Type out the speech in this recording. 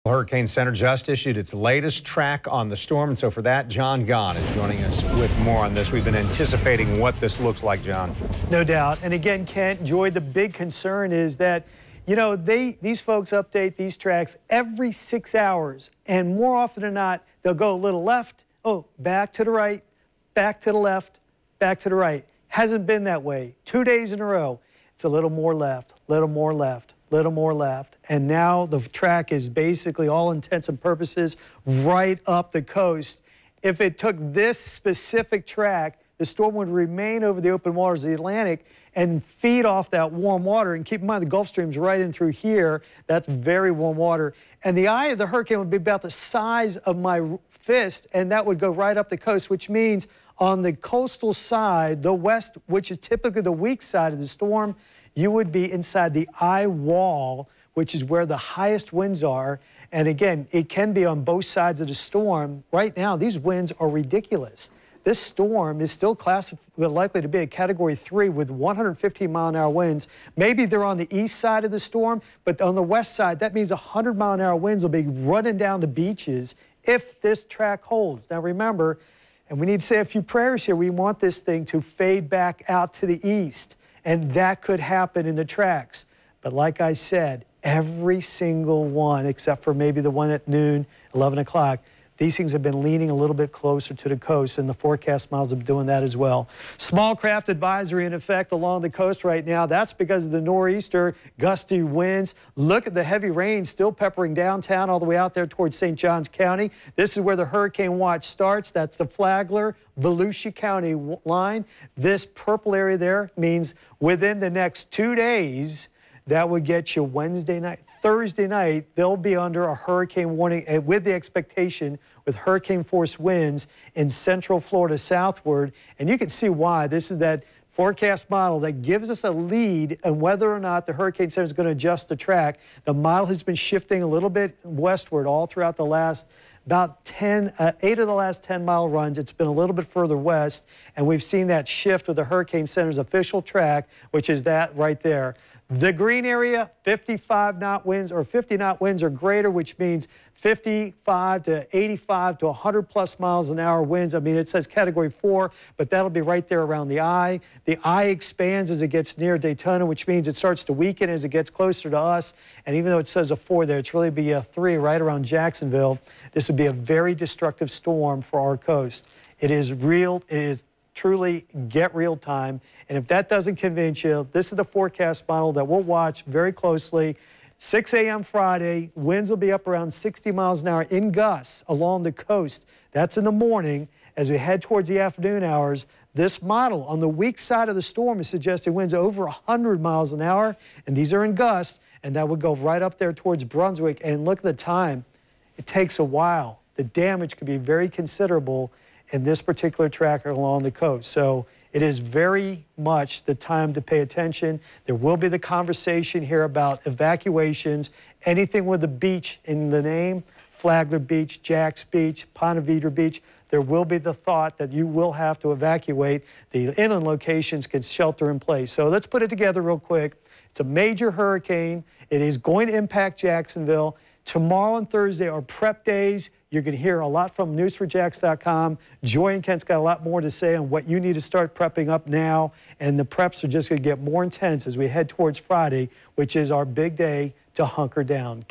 Hurricane Center just issued its latest track on the storm, and so for that, John Guaghn is joining us with more on this. We've been anticipating what this looks like, John. No doubt. And again, Kent, Joy, the big concern is that, you know, these folks update these tracks every 6 hours, and more often than not, they'll go a little left, back to the right, back to the left, back to the right. Hasn't been that way 2 days in a row. It's a little more left, little more left, little more left, and now the track is basically, all intents and purposes, right up the coast. If it took this specific track, the storm would remain over the open waters of the Atlantic and feed off that warm water. And keep in mind, the Gulf Stream's right in through here. That's very warm water. And the eye of the hurricane would be about the size of my fist, and that would go right up the coast, which means on the coastal side, the west, which is typically the weak side of the storm, you would be inside the eye wall, which is where the highest winds are. And again, it can be on both sides of the storm. Right now, these winds are ridiculous. This storm is still likely to be a Category 3 with 115-mile-an-hour winds. Maybe they're on the east side of the storm, but on the west side, that means 100-mile-an-hour winds will be running down the beaches if this track holds. Now remember, and we need to say a few prayers here, we want this thing to fade back out to the east, and that could happen in the tracks. But like I said, every single one, except for maybe the one at noon, 11 o'clock, these things have been leaning a little bit closer to the coast, and the forecast models are doing that as well. Small craft advisory in effect along the coast right now. That's because of the nor'easter, gusty winds. Look at the heavy rain still peppering downtown all the way out there towards St. Johns County. This is where the hurricane watch starts. That's the Flagler, Volusia County line. This purple area there means within the next 2 days, that would get you Wednesday night. Thursday night, they'll be under a hurricane warning with the expectation with hurricane force winds in central Florida southward. And you can see why. This is that forecast model that gives us a lead on whether or not the Hurricane Center is going to adjust the track. The model has been shifting a little bit westward all throughout the last about 8 of the last 10-mile runs. It's been a little bit further west, and we've seen that shift with the Hurricane Center's official track, which is that right there. The green area, 55-knot winds or 50-knot winds or greater, which means 55 to 85 to 100-plus miles an hour winds. I mean, it says Category 4, but that'll be right there around the eye. The eye expands as it gets near Daytona, which means it starts to weaken as it gets closer to us. And even though it says a 4 there, it's really be a 3 right around Jacksonville. This would be a very destructive storm for our coast. It is real. It is truly get real time. And if that doesn't convince you, this is the forecast model that we'll watch very closely. 6 a.m. Friday, winds will be up around 60 miles an hour in gusts along the coast. That's in the morning. As we head towards the afternoon hours, this model on the weak side of the storm is suggesting winds over 100 miles an hour, and these are in gusts, and that would go right up there towards Brunswick. And look at the time. It takes a while. The damage could be very considerable in this particular track along the coast. So it is very much the time to pay attention. There will be the conversation here about evacuations, anything with a beach in the name, Flagler Beach, Jack's Beach, Ponte Vedra Beach. There will be the thought that you will have to evacuate. The inland locations can shelter in place. So let's put it together real quick. It's a major hurricane. It is going to impact Jacksonville. Tomorrow and Thursday are prep days. You're going to hear a lot from news4jax.com. Joy and Kent's got a lot more to say on what you need to start prepping up now. And the preps are just going to get more intense as we head towards Friday, which is our big day to hunker down.